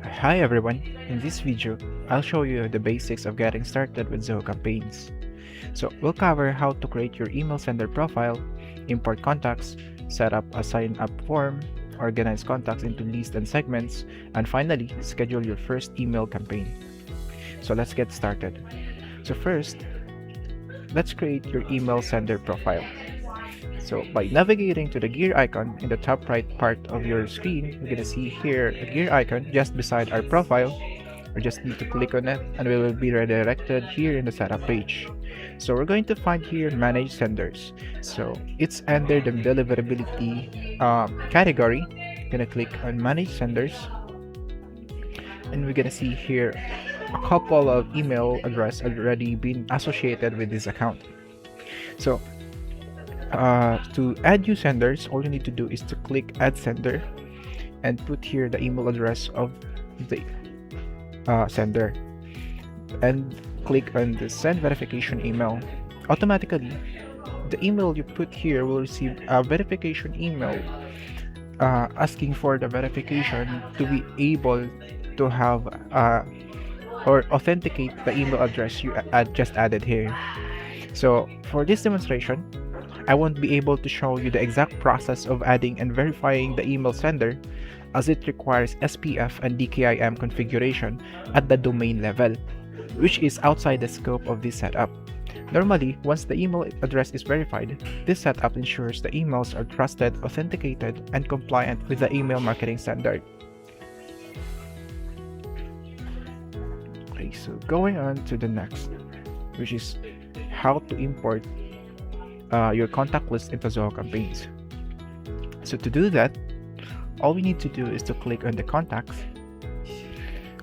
Hi everyone, in this video, I'll show you the basics of getting started with Zoho Campaigns. So we'll cover how to create your email sender profile, import contacts, set up a sign-up form, organize contacts into lists and segments, and finally, schedule your first email campaign. So let's get started. So first, let's create your email sender profile. So by navigating to the gear icon in the top right part of your screen, you're gonna see here a gear icon just beside our profile. We just need to click on it and we will be redirected here in the setup page. So we're going to find here manage senders. So it's under the deliverability category. Gonna click on manage senders and we're gonna see here a couple of email address already been associated with this account. So to add new senders, all you need to do is to click add sender and put here the email address of the sender and click on the send verification email. Automatically, the email you put here will receive a verification email asking for the verification to be able to have or authenticate the email address you just added here. So for this demonstration, I won't be able to show you the exact process of adding and verifying the email sender as it requires SPF and DKIM configuration at the domain level, which is outside the scope of this setup. Normally, once the email address is verified, this setup ensures the emails are trusted, authenticated, and compliant with the email marketing standard. Okay, so going on to the next, which is how to import your contact list into Zoho Campaigns. So to do that, all we need to do is to click on the contacts,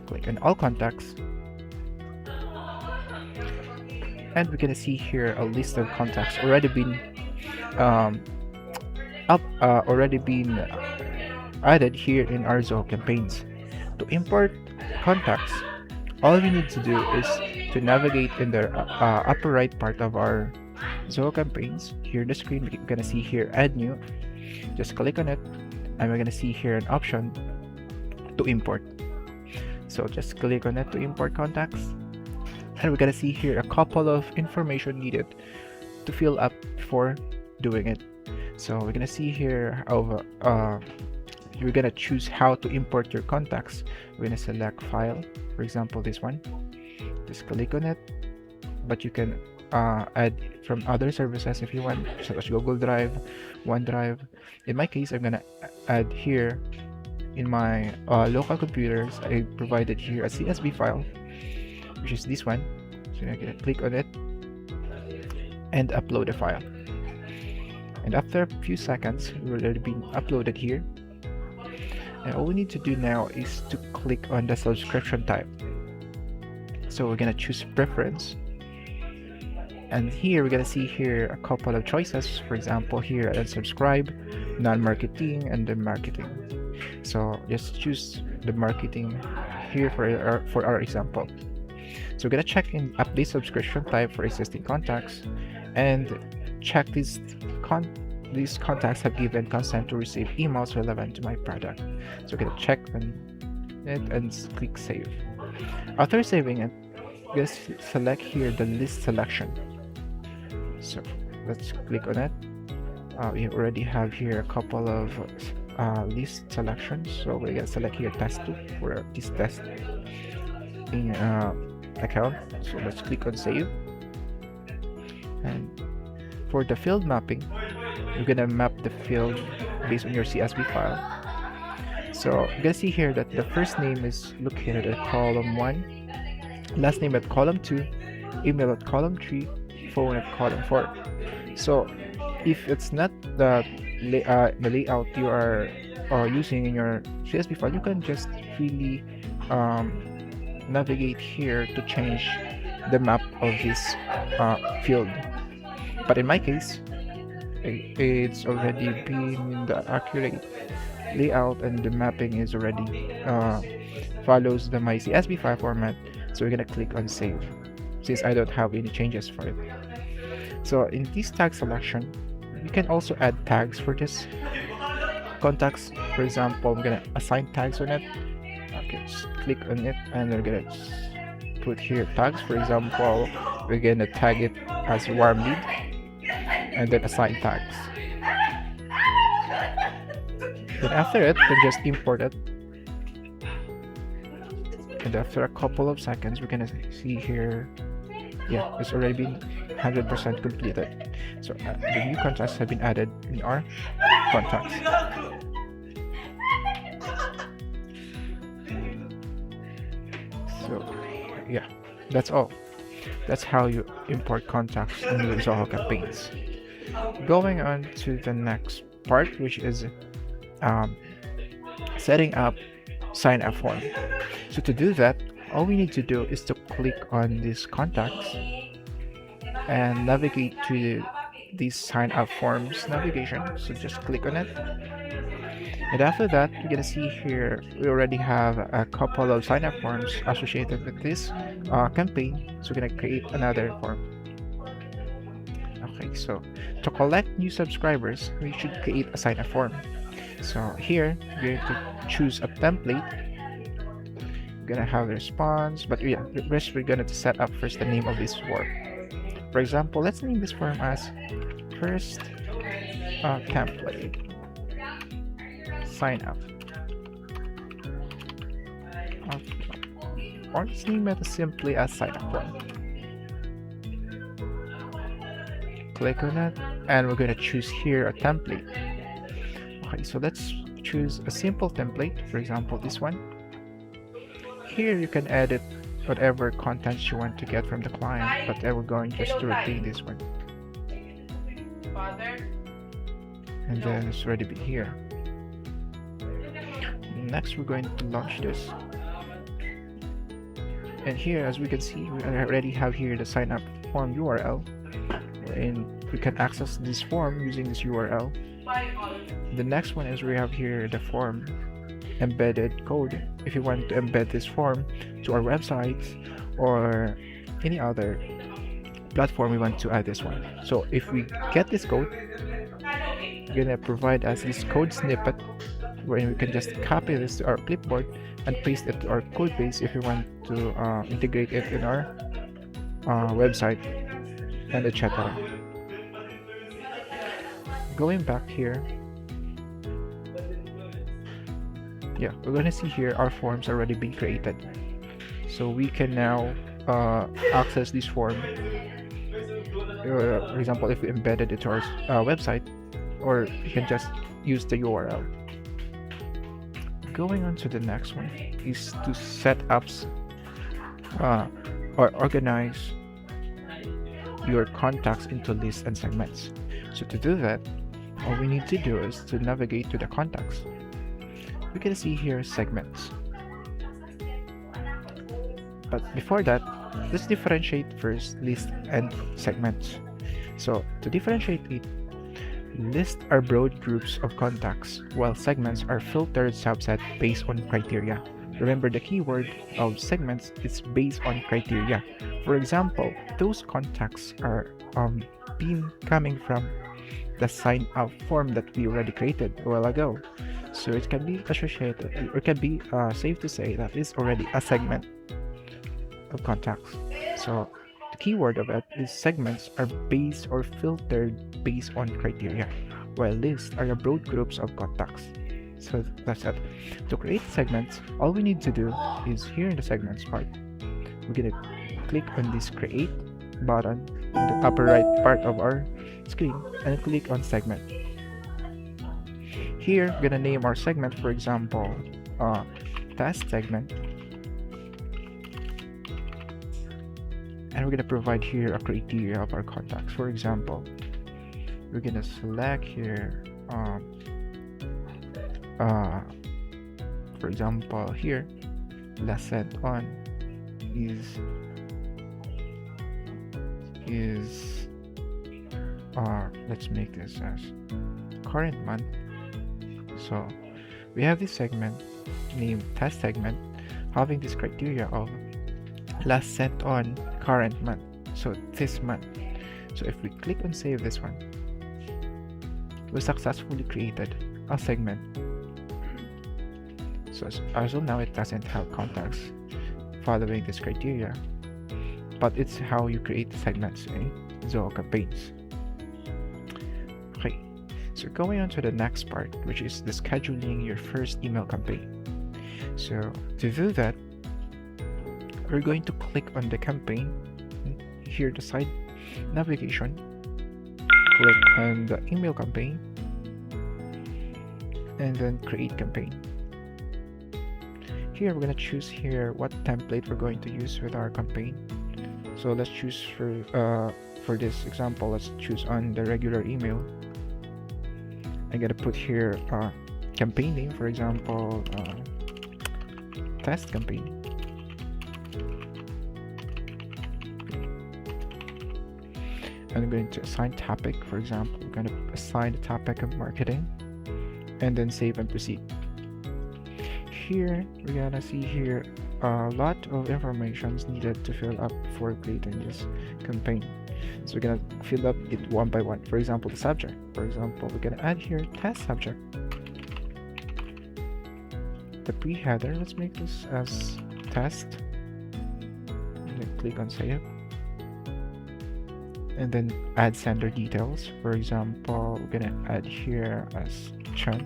click on all contacts, and we're gonna see here a list of contacts already been added here in our Zoho Campaigns. To import contacts, all we need to do is to navigate in the upper right part of our Zoho Campaigns. Here in the screen, we're gonna see here add new. Just click on it and we're gonna see here an option to import. So just click on it to import contacts and we're gonna see here a couple of information needed to fill up before doing it. So we're gonna see here how you're gonna choose how to import your contacts. We're gonna select file, for example this one. Just click on it, but you can add from other services if you want, such as Google Drive, OneDrive. In my case, I'm gonna add here in my local computers. I provided here a CSV file, which is this one. So I'm gonna click on it and upload the file. And after a few seconds, it will already be uploaded here. And all we need to do now is to click on the subscription type. So we're gonna choose preference. And here we're gonna see here a couple of choices. For example, here unsubscribe, non-marketing, and then marketing. So just choose the marketing here for our example. So we're gonna check in update subscription type for existing contacts and check these contacts have given consent to receive emails relevant to my product. So we're gonna check on it and click save. After saving it, just select here the list selection. So let's click on it. We already have here a couple of list selections. So we're gonna select here test 2 for this test in account. So let's click on save. And for the field mapping, you're gonna map the field based on your CSV file. So you can see here that the first name is located at column 1, last name at column 2, email at column 3, phone at column 4. So if it's not the layout you are using in your CSV file, you can just really navigate here to change the map of this field. But in my case, it's already been the accurate layout and the mapping is already follows my CSV file format. So we're gonna click on save since I don't have any changes for it. So in this tag selection, you can also add tags for this contacts. For example, I'm gonna assign tags on it. Okay, just click on it and we're gonna put here tags. For example, we're gonna tag it as warm lead and then assign tags. Then after it, we just import it. And after a couple of seconds, we're gonna see here, yeah, it's already been 100% completed. So the new contacts have been added in our contacts. So yeah, that's all. That's how you import contacts in your Zoho Campaigns. Going on to the next part, which is setting up sign up form. So to do that, all we need to do is to click on these contacts and navigate to these sign up forms navigation. So just click on it. And after that, you're gonna see here we already have a couple of sign up forms associated with this campaign. So we're gonna create another form. Okay, so to collect new subscribers, we should create a sign up form. So here we're going to choose a template. We're gonna have the response, but yeah, first we're gonna set up first the name of this form. For example, let's name this form as first template sign up. Or let's name it simply as sign up form. Click on it, and we're gonna choose here a template. Okay, so let's choose a simple template, for example this one. Here you can edit whatever contents you want to get from the client, but we're going just to retain this one. And then it's already been here. Next we're going to launch this. And here, as we can see, we already have here the sign up form URL, and we can access this form using this URL. The next one is we have here the form embedded code. If you want to embed this form to our websites or any other platform, we want to add this one. So if we get this code, we're gonna provide us this code snippet where we can just copy this to our clipboard and paste it to our code base if we want to integrate it in our website and etc. Going back here, yeah, we're gonna see here our forms already being created. So we can now access this form. For example, if we embedded it to our website, or you can just use the URL. Going on to the next one is to set up or organize your contacts into lists and segments. So to do that, all we need to do is to navigate to the contacts. We can see here segments. But before that, let's differentiate first list and segments. So to differentiate it, lists are broad groups of contacts, while segments are filtered subsets based on criteria. Remember, the keyword of segments is based on criteria. For example, those contacts are coming from the sign up form that we already created a while ago. So it can be associated, or it can be safe to say that it's already a segment of contacts. So the keyword of it is segments are based or filtered based on criteria, while lists are broad groups of contacts. So that's it. To create segments, all we need to do is here in the segments part, we're gonna click on this create button in the upper right part of our screen and click on segment. Here, we're gonna name our segment, for example, test segment. And we're gonna provide here a criteria of our contacts. For example, we're gonna select here, for example, here, last sent on is let's make this as current month. So we have this segment named test segment having this criteria of last sent on current month, so this month. So if we click on save this one, we successfully created a segment. So as of now, it doesn't have contacts following this criteria, but it's how you create segments in Zoho Campaigns. Okay, so going on to the next part, which is the scheduling your first email campaign. So to do that, we're going to click on the campaign here, the side navigation, click on the email campaign, and then create campaign. Here we're going to choose here what template we're going to use with our campaign. So let's choose for this example, let's choose on the regular email. I'm going to put here campaign name, for example, test campaign. I'm going to assign topic, for example, we're going to assign the topic of marketing, and then save and proceed. Here we're gonna see here a lot of information needed to fill up before creating this campaign. So we're gonna fill up it one by one. For example, the subject. For example, we're gonna add here test subject. The pre-header, let's make this as test, and then click on save, and then add sender details. For example, we're gonna add here as Chan,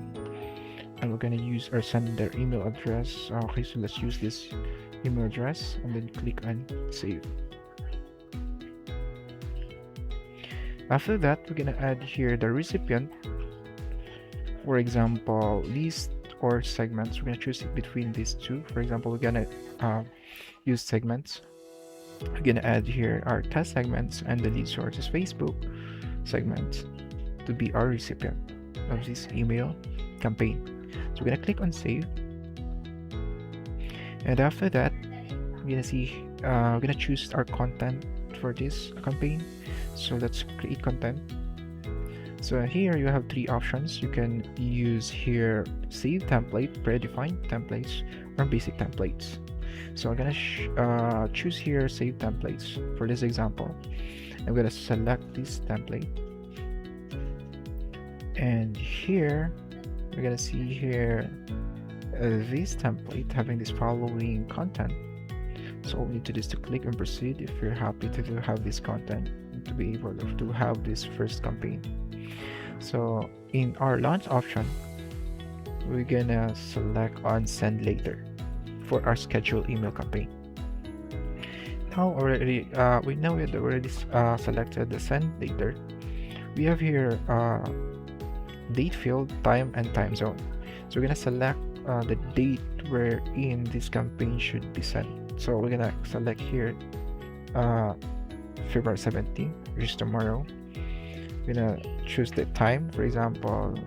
and we're gonna use our sender email address. Okay, so let's use this email address, and then click on save. After that, we're gonna add here the recipient. For example, list or segments. We're gonna choose between these two. For example, we're gonna use segments. We're gonna add here our test segments, and the lead source is Facebook segments to be our recipient of this email campaign. So we're gonna click on save, and after that, we're gonna choose our content for this campaign. So let's create content. So here you have three options. You can use here save template, predefined templates, or basic templates. So I'm gonna choose here save templates for this example. I'm gonna select this template, and here we're gonna see here this template having this following content. So all we need to do is to click and proceed if you're happy to have this content, to be able to have this first campaign. So in our launch option, we're gonna select on send later for our scheduled email campaign. Now we had already selected the send later. We have here date field, time, and time zone. So we're gonna select the date wherein this campaign should be sent. So we're gonna select here February 17th, which is tomorrow. We're gonna choose the time. For example,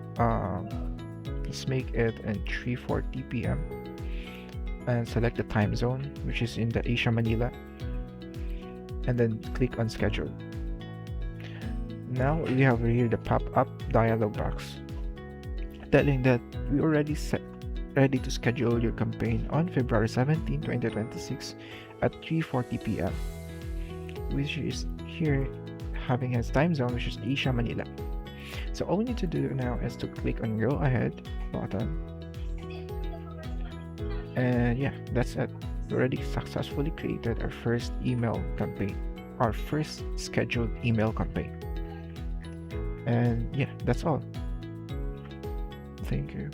let's make it at 3:40 p.m. and select the time zone, which is in the Asia Manila, and then click on schedule. Now we have here the pop-up dialog box telling that we already set ready to schedule your campaign on February 17, 2026 at 3:40 p.m. which is here having its time zone, which is Asia Manila. So all we need to do now is to click on go ahead button, and yeah, that's it. We already successfully created our first email campaign, our first scheduled email campaign. And yeah, that's all. Thank you.